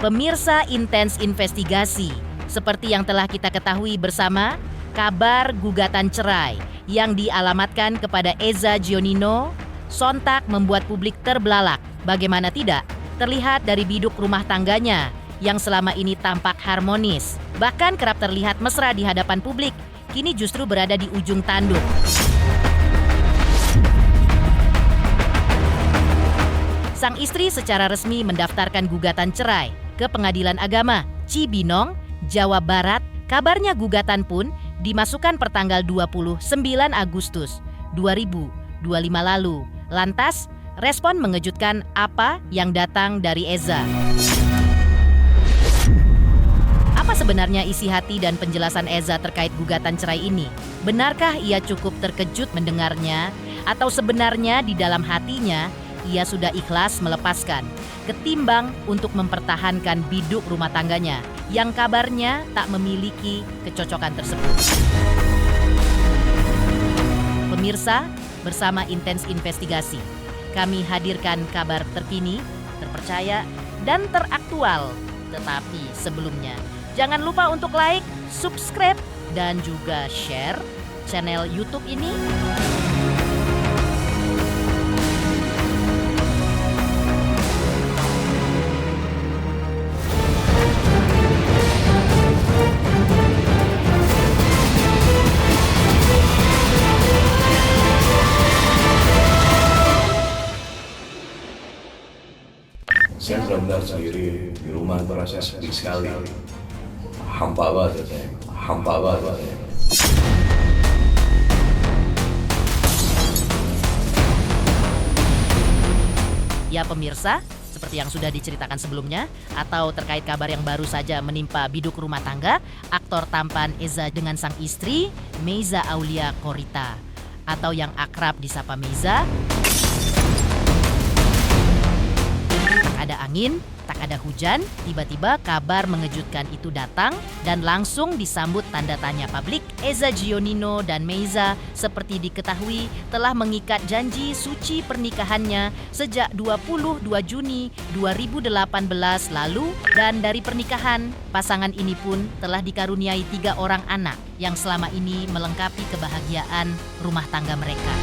Pemirsa Intens Investigasi, seperti yang telah kita ketahui bersama, kabar gugatan cerai yang dialamatkan kepada Eza Gionino sontak membuat publik terbelalak. Bagaimana tidak? Terlihat dari biduk rumah tangganya yang selama ini tampak harmonis, bahkan kerap terlihat mesra di hadapan publik, kini justru berada di ujung tanduk. Sang istri secara resmi mendaftarkan gugatan cerai ke Pengadilan Agama Cibinong, Jawa Barat. Kabarnya gugatan pun dimasukkan pertanggal 29 Agustus 2025 lalu. Lantas, respon mengejutkan apa yang datang dari Eza? Apa sebenarnya isi hati dan penjelasan Eza terkait gugatan cerai ini? Benarkah ia cukup terkejut mendengarnya? Atau sebenarnya di dalam hatinya ia sudah ikhlas melepaskan, ketimbang untuk mempertahankan biduk rumah tangganya yang kabarnya tak memiliki kecocokan tersebut? Pemirsa, bersama Intens Investigasi, kami hadirkan kabar terkini, terpercaya, dan teraktual. Tetapi sebelumnya, jangan lupa untuk like, subscribe, dan juga share channel YouTube ini. Saya benar-benar sendiri di rumah merasa sepi sekali, hampa banget saya, hampa banget. Ya pemirsa, seperti yang sudah diceritakan sebelumnya, atau terkait kabar yang baru saja menimpa biduk rumah tangga, aktor tampan Eza dengan sang istri, Meiza Aulia Korita, atau yang akrab disapa Meiza. Ada angin, tak ada hujan, tiba-tiba kabar mengejutkan itu datang dan langsung disambut tanda tanya publik. Eza Gionino dan Meiza seperti diketahui telah mengikat janji suci pernikahannya sejak 22 Juni 2018 lalu, dan dari pernikahan, pasangan ini pun telah dikaruniai 3 orang anak yang selama ini melengkapi kebahagiaan rumah tangga mereka.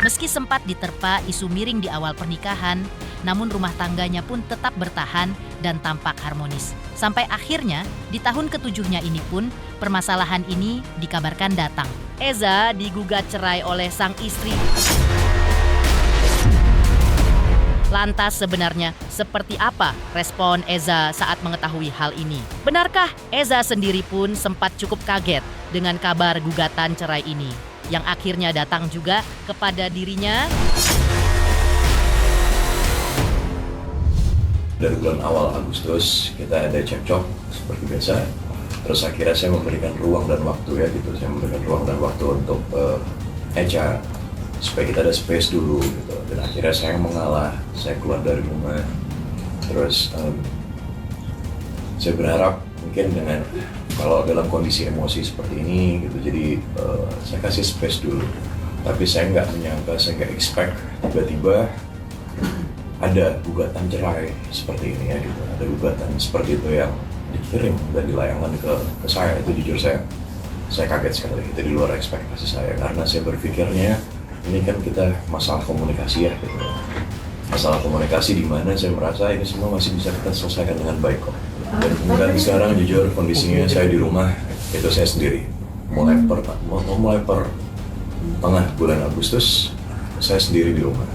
Meski sempat diterpa isu miring di awal pernikahan, namun rumah tangganya pun tetap bertahan dan tampak harmonis. Sampai akhirnya, di tahun ke-7-nya ini pun, permasalahan ini dikabarkan datang. Eza digugat cerai oleh sang istri. Lantas sebenarnya seperti apa respon Eza saat mengetahui hal ini? Benarkah Eza sendiri pun sempat cukup kaget dengan kabar gugatan cerai ini, yang akhirnya datang juga kepada dirinya? Dari bulan awal Agustus kita ada cekcok seperti biasa. Terus akhirnya saya memberikan ruang dan waktu saya memberikan ruang dan waktu untuk Eca supaya kita ada space dulu gitu. Dan akhirnya saya mengalah, saya keluar dari rumah. Terus saya berharap mungkin dengan kalau dalam kondisi emosi seperti ini gitu, jadi saya kasih space dulu. Tapi saya nggak menyangka, saya nggak expect tiba-tiba ada gugatan cerai seperti ini gitu. Ada gugatan seperti itu yang dikirim dan dilayangkan ke saya. Itu jujur saya kaget sekali. Itu di luar ekspektasi saya, karena saya berpikirnya ini kan kita masalah komunikasi gitu. Masalah komunikasi di mana saya merasa ini semua masih bisa kita selesaikan dengan baik kok. Dan sekarang jujur kondisinya saya di rumah itu saya sendiri. Mulai per tengah bulan Agustus saya sendiri di rumah.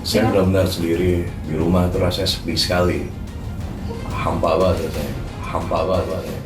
Saya benar-benar sendiri di rumah, itu rasanya sepi sekali, hampa banget saya, hampa banget.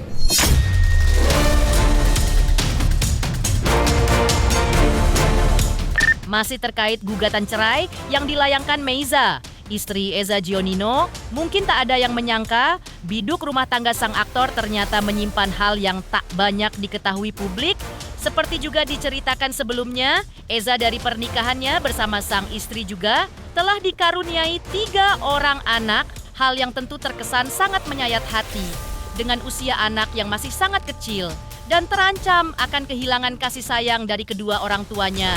Masih terkait gugatan cerai yang dilayangkan Meiza, istri Eza Gionino, mungkin tak ada yang menyangka biduk rumah tangga sang aktor ternyata menyimpan hal yang tak banyak diketahui publik. Seperti juga diceritakan sebelumnya, Eza dari pernikahannya bersama sang istri juga telah dikaruniai 3 orang anak, hal yang tentu terkesan sangat menyayat hati dengan usia anak yang masih sangat kecil dan terancam akan kehilangan kasih sayang dari kedua orang tuanya.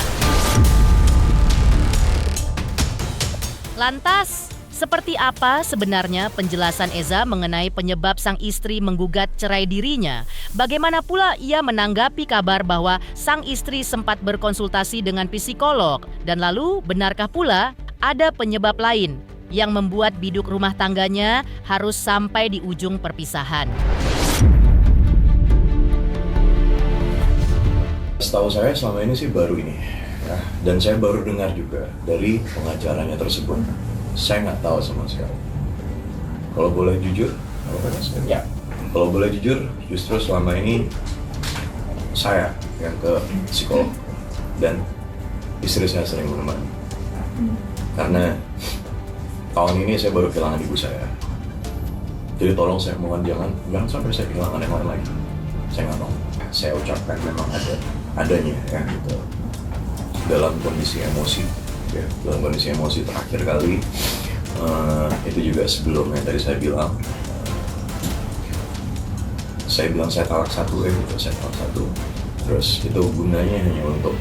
Lantas, seperti apa sebenarnya penjelasan Eza mengenai penyebab sang istri menggugat cerai dirinya? Bagaimana pula ia menanggapi kabar bahwa sang istri sempat berkonsultasi dengan psikolog? Dan lalu, benarkah pula ada penyebab lain yang membuat biduk rumah tangganya harus sampai di ujung perpisahan? Setahu saya selama ini sih baru ini, ya. Dan saya baru dengar juga dari pengacaranya tersebut. Saya nggak tahu sama sekali. Kalau boleh jujur, ya. Kalau boleh jujur, justru selama ini saya yang ke psikolog dan istri saya sering menemani. Karena tahun ini saya baru kehilangan ibu saya. Jadi tolong saya mohon jangan sampai saya kehilangan yang lain lagi. Saya nggak mau. Saya ucapkan memang adanya ya gitu dalam kondisi emosi ya, dalam kondisi emosi terakhir kali itu juga sebelumnya tadi saya bilang saya talak satu gitu, saya talak satu, terus itu gunanya hanya untuk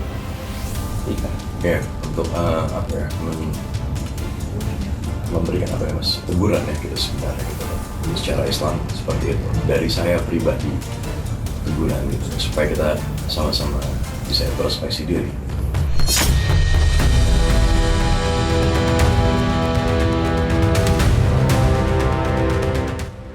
ya untuk memberikan teguran ya gitu sebenarnya gitu secara Islam seperti itu dari saya pribadi, teguran gitu supaya kita sama-sama bisa introspeksi diri.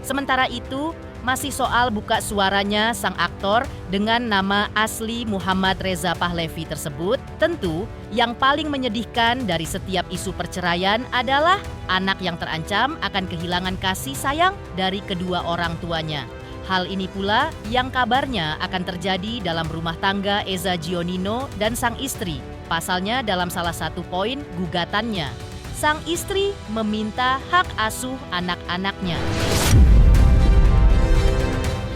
Sementara itu, masih soal buka suaranya sang aktor dengan nama asli Muhammad Reza Pahlavi tersebut, tentu yang paling menyedihkan dari setiap isu perceraian adalah anak yang terancam akan kehilangan kasih sayang dari kedua orang tuanya. Hal ini pula yang kabarnya akan terjadi dalam rumah tangga Eza Gionino dan sang istri. Pasalnya dalam salah satu poin gugatannya, sang istri meminta hak asuh anak-anaknya.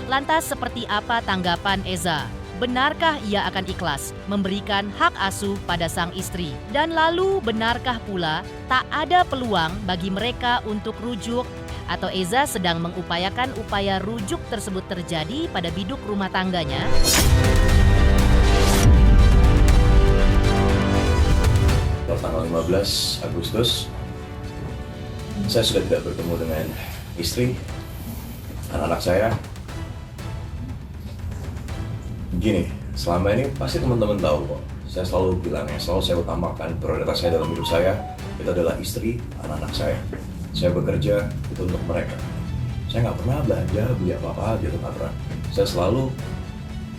Lantas seperti apa tanggapan Eza? Benarkah ia akan ikhlas memberikan hak asuh pada sang istri? Dan lalu benarkah pula tak ada peluang bagi mereka untuk rujuk? Atau Eza sedang mengupayakan upaya rujuk tersebut terjadi pada biduk rumah tangganya? Tanggal 15 Agustus, saya sudah tidak bertemu dengan istri, anak-anak saya. Gini, selama ini pasti teman-teman tahu kok. Saya selalu bilang ya, selalu saya utamakan prioritas saya dalam hidup saya itu adalah istri, anak-anak saya. Saya bekerja itu untuk mereka. Saya nggak pernah belanja beli apa-apa gitu, nggak pernah. Saya selalu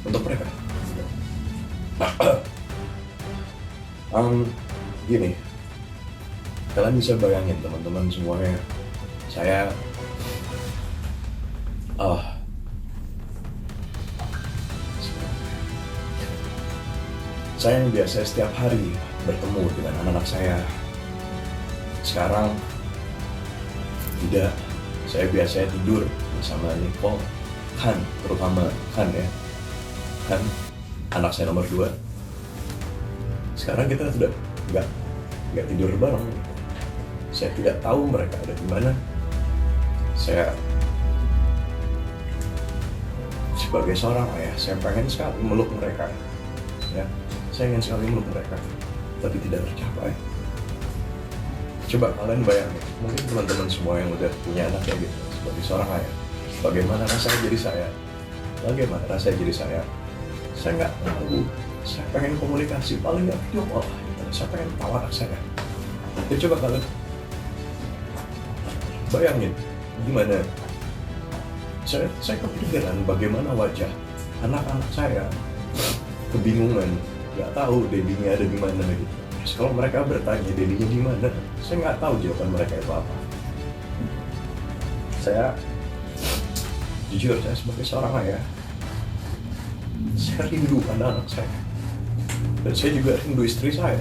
untuk mereka. Gini, kalian bisa bayangin teman-teman semuanya, saya yang biasa setiap hari bertemu dengan anak-anak saya, sekarang tidak. Saya biasanya tidur bersama Nicole, terutama ya, anak saya nomor 2. Sekarang kita sudah nggak tidur bareng. Saya tidak tahu mereka ada di mana. Saya sebagai seorang ayah, saya pengen sekali meluk mereka. Ya, saya ingin sekali meluk mereka, tapi tidak tercapai. Coba kalian bayangin, mungkin teman-teman semua yang udah punya anak kayak gitu, sebagai seorang ayah, bagaimana rasanya jadi saya? Bagaimana rasanya jadi saya? Saya nggak tahu. Saya pengen komunikasi, paling nggak video call. Saya pengen tahu anak saya. Jadi coba kalian bayangin gimana saya kepikiran bagaimana wajah anak-anak saya, kebingungan, nggak tahu dedinya ada di mana gitu. Terus kalau mereka bertanya dedinya di mana, saya nggak tahu jawaban mereka itu apa. Saya jujur, saya sebagai seorang ayah, saya rindu anak-anak saya, dan saya juga rindu istri saya.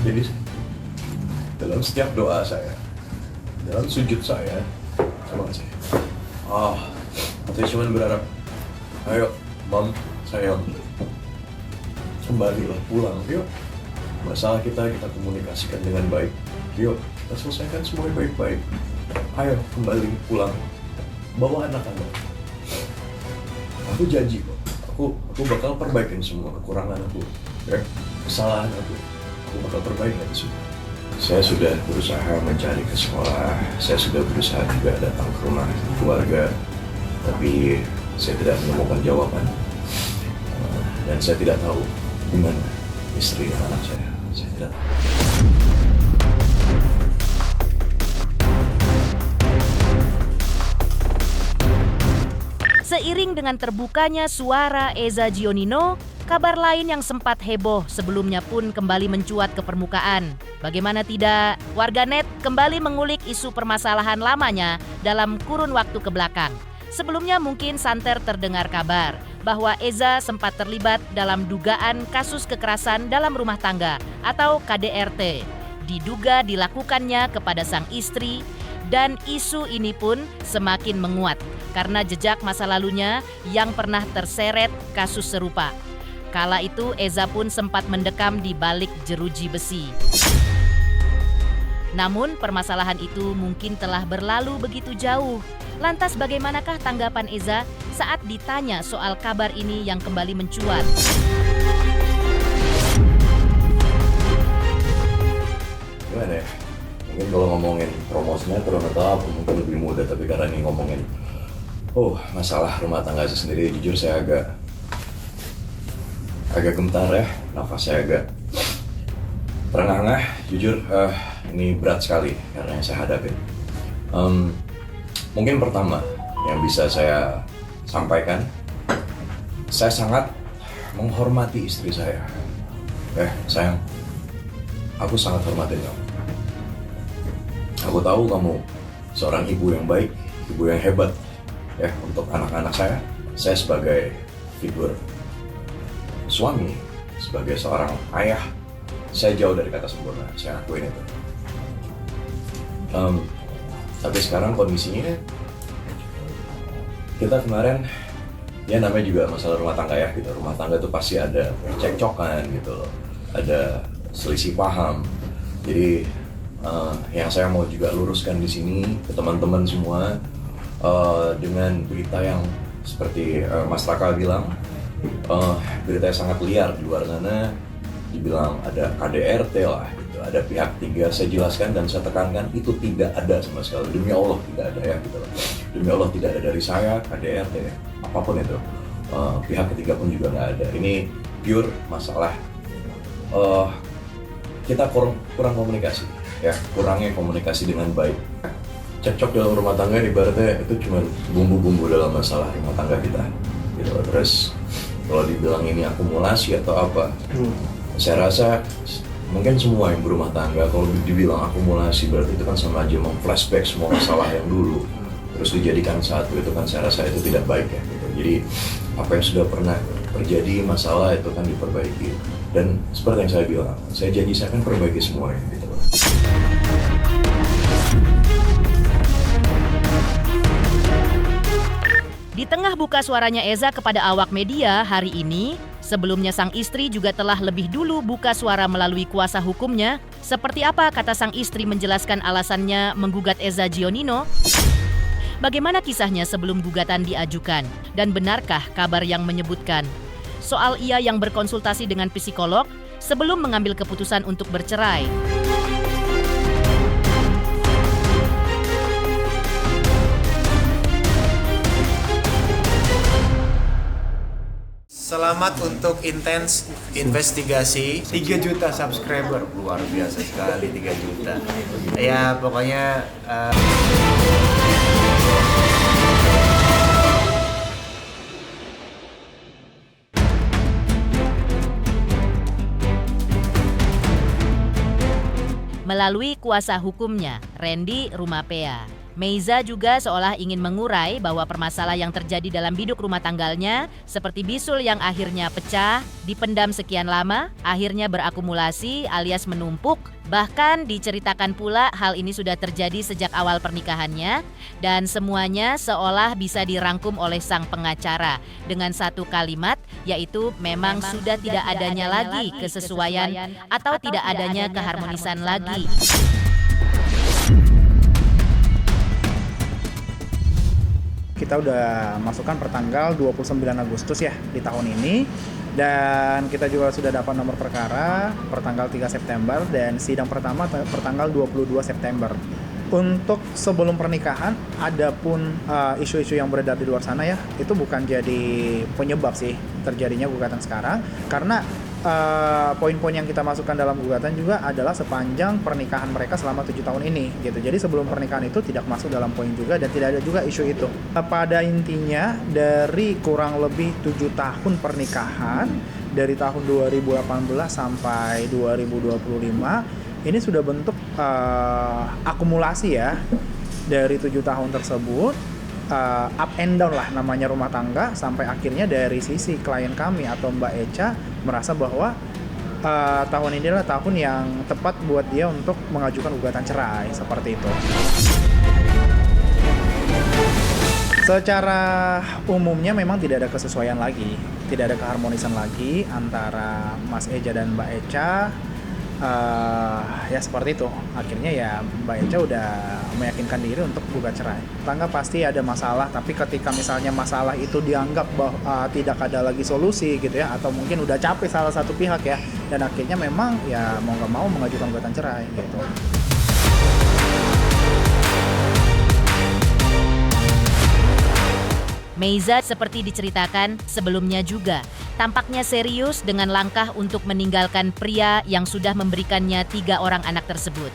Jadi dalam setiap doa saya, dalam sujud saya, sama saya, saya cuma berharap, ayo, Mam, sayang, kembalilah pulang, yuk. Masalah kita komunikasikan dengan baik, yuk, kita selesaikan semuanya baik-baik. Ayo, kembali pulang, bawa anak-anak. Aku janji kok, aku bakal perbaikin semua kekurangan aku, ya, kesalahan aku bakal perbaikin semua. Saya sudah berusaha mencari ke sekolah, saya sudah berusaha juga datang ke rumah keluarga, tapi saya tidak menemukan jawaban. Dan saya tidak tahu di mana istri dan anak saya. Saya tidak tahu. Seiring dengan terbukanya suara Eza Gionino, kabar lain yang sempat heboh sebelumnya pun kembali mencuat ke permukaan. Bagaimana tidak, warganet kembali mengulik isu permasalahan lamanya dalam kurun waktu kebelakang. Sebelumnya mungkin santer terdengar kabar bahwa Eza sempat terlibat dalam dugaan kasus kekerasan dalam rumah tangga atau KDRT. Diduga dilakukannya kepada sang istri, dan isu ini pun semakin menguat karena jejak masa lalunya yang pernah terseret kasus serupa. Kala itu Eza pun sempat mendekam di balik jeruji besi. Namun permasalahan itu mungkin telah berlalu begitu jauh. Lantas bagaimanakah tanggapan Eza saat ditanya soal kabar ini yang kembali mencuat? Gimana ya? Mungkin kalau ngomongin promo sinetron atau apa mungkin lebih mudah, tapi karena ini ngomongin masalah rumah tangga saya sendiri, jujur saya agak gentar ya, nafas saya agak terengah-engah. Jujur ini berat sekali karena yang saya hadapin. Mungkin pertama yang bisa saya sampaikan, saya sangat menghormati istri saya. Sayang, aku sangat hormatin kamu. Aku tahu kamu seorang ibu yang baik, ibu yang hebat ya untuk anak-anak saya. Saya sebagai figur suami, sebagai seorang ayah, saya jauh dari kata sempurna, saya akuin itu. Tapi sekarang kondisinya, kita kemarin, ya namanya juga masalah rumah tangga ya gitu. Rumah tangga itu pasti ada cekcokan gitu loh, ada selisih paham. Jadi yang saya mau juga luruskan di sini ke teman-teman semua, dengan berita yang seperti Mas Raka bilang, berita yang sangat liar di luar sana, dibilang ada KDRT lah gitu, ada pihak ketiga. Saya jelaskan dan saya tekankan itu tidak ada sama sekali, demi Allah tidak ada ya gitu loh. Demi Allah tidak ada dari saya KDRT ya, apapun itu, pihak ketiga pun juga nggak ada. Ini pure masalah kita kurang komunikasi ya, kurangnya komunikasi dengan baik. Cekcok dalam rumah tangga ibaratnya itu cuma bumbu-bumbu dalam masalah rumah tangga kita gitu. Terus kalau dibilang ini akumulasi atau apa, saya rasa mungkin semua yang berumah tangga kalau dibilang akumulasi berarti itu kan sama aja meng-flashback semua masalah yang dulu terus dijadikan satu. Itu kan saya rasa itu tidak baik ya gitu. Jadi apa yang sudah pernah terjadi masalah itu kan diperbaiki, dan seperti yang saya bilang, saya janji saya akan perbaiki semuanya gitu. Di tengah buka suaranya Eza kepada awak media hari ini, sebelumnya sang istri juga telah lebih dulu buka suara melalui kuasa hukumnya. Seperti apa kata sang istri menjelaskan alasannya menggugat Eza Gionino? Bagaimana kisahnya sebelum gugatan diajukan? Dan benarkah kabar yang menyebutkan soal ia yang berkonsultasi dengan psikolog sebelum mengambil keputusan untuk bercerai? Selamat untuk intens investigasi 3 juta subscriber, luar biasa sekali 3 juta. Ya pokoknya Melalui kuasa hukumnya, Randy Rumapea, Meiza juga seolah ingin mengurai bahwa permasalahan yang terjadi dalam biduk rumah tangganya seperti bisul yang akhirnya pecah, dipendam sekian lama, akhirnya berakumulasi alias menumpuk. Bahkan diceritakan pula hal ini sudah terjadi sejak awal pernikahannya dan semuanya seolah bisa dirangkum oleh sang pengacara dengan satu kalimat, yaitu memang sudah tidak adanya lagi kesesuaian atau tidak adanya keharmonisan lagi. Kita udah masukkan pertanggal 29 Agustus ya di tahun ini, dan kita juga sudah dapat nomor perkara pertanggal 3 September dan sidang pertama pertanggal 22 September. Untuk sebelum pernikahan, adapun isu-isu yang beredar di luar sana ya, itu bukan jadi penyebab sih terjadinya gugatan sekarang, karena poin-poin yang kita masukkan dalam gugatan juga adalah sepanjang pernikahan mereka selama 7 tahun ini gitu. Jadi sebelum pernikahan itu tidak masuk dalam poin juga, dan tidak ada juga isu itu. Pada intinya dari kurang lebih 7 tahun pernikahan, dari tahun 2018 sampai 2025, ini sudah bentuk akumulasi ya dari 7 tahun tersebut. Up and down lah namanya rumah tangga, sampai akhirnya dari sisi klien kami atau Mbak Echa merasa bahwa tahun ini adalah tahun yang tepat buat dia untuk mengajukan gugatan cerai, seperti itu. Secara umumnya memang tidak ada kesesuaian lagi, tidak ada keharmonisan lagi antara Mas Eja dan Mbak Echa. Ya seperti itu. Akhirnya ya Mbak Echa udah meyakinkan diri untuk gugat cerai. Tangga pasti ada masalah, tapi ketika misalnya masalah itu dianggap bahwa tidak ada lagi solusi gitu ya, atau mungkin udah capek salah satu pihak ya, dan akhirnya memang ya mau nggak mau mengajukan gugatan cerai gitu. Meiza seperti diceritakan sebelumnya juga tampaknya serius dengan langkah untuk meninggalkan pria yang sudah memberikannya 3 orang anak tersebut.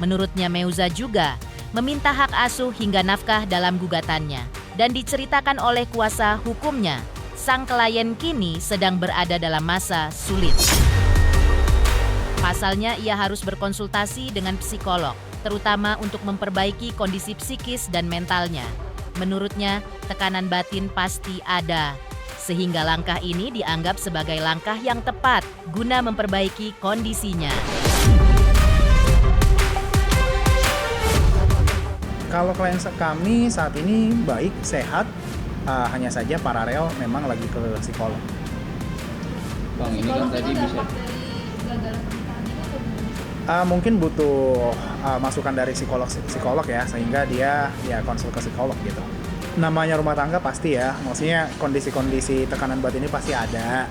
Menurutnya Meiza juga meminta hak asuh hingga nafkah dalam gugatannya, dan diceritakan oleh kuasa hukumnya, sang klien kini sedang berada dalam masa sulit. Pasalnya ia harus berkonsultasi dengan psikolog, terutama untuk memperbaiki kondisi psikis dan mentalnya. Menurutnya, tekanan batin pasti ada, sehingga langkah ini dianggap sebagai langkah yang tepat guna memperbaiki kondisinya. Kalau klien kami saat ini baik, sehat, hanya saja paralel memang lagi ke psikolog. Bang, ini kan tadi bisa Mungkin butuh masukan dari psikolog ya, sehingga dia ya konsul ke psikolog gitu. Namanya rumah tangga pasti ya, maksudnya kondisi-kondisi tekanan batin ini pasti ada.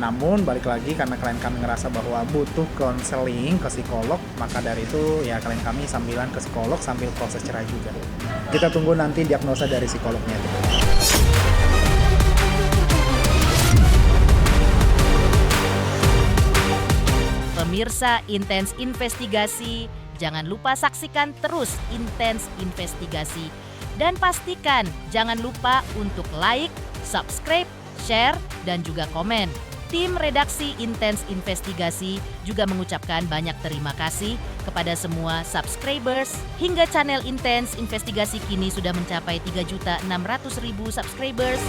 Namun balik lagi, karena klien kami ngerasa bahwa butuh konseling ke psikolog, maka dari itu ya klien kami sambilan ke psikolog sambil proses cerai juga. Kita tunggu nanti diagnosa dari psikolognya itu. Pemirsa Intens Investigasi, jangan lupa saksikan terus Intens Investigasi. Dan pastikan jangan lupa untuk like, subscribe, share, dan juga komen. Tim redaksi Intens Investigasi juga mengucapkan banyak terima kasih kepada semua subscribers. Hingga channel Intens Investigasi kini sudah mencapai 3.600.000 subscribers.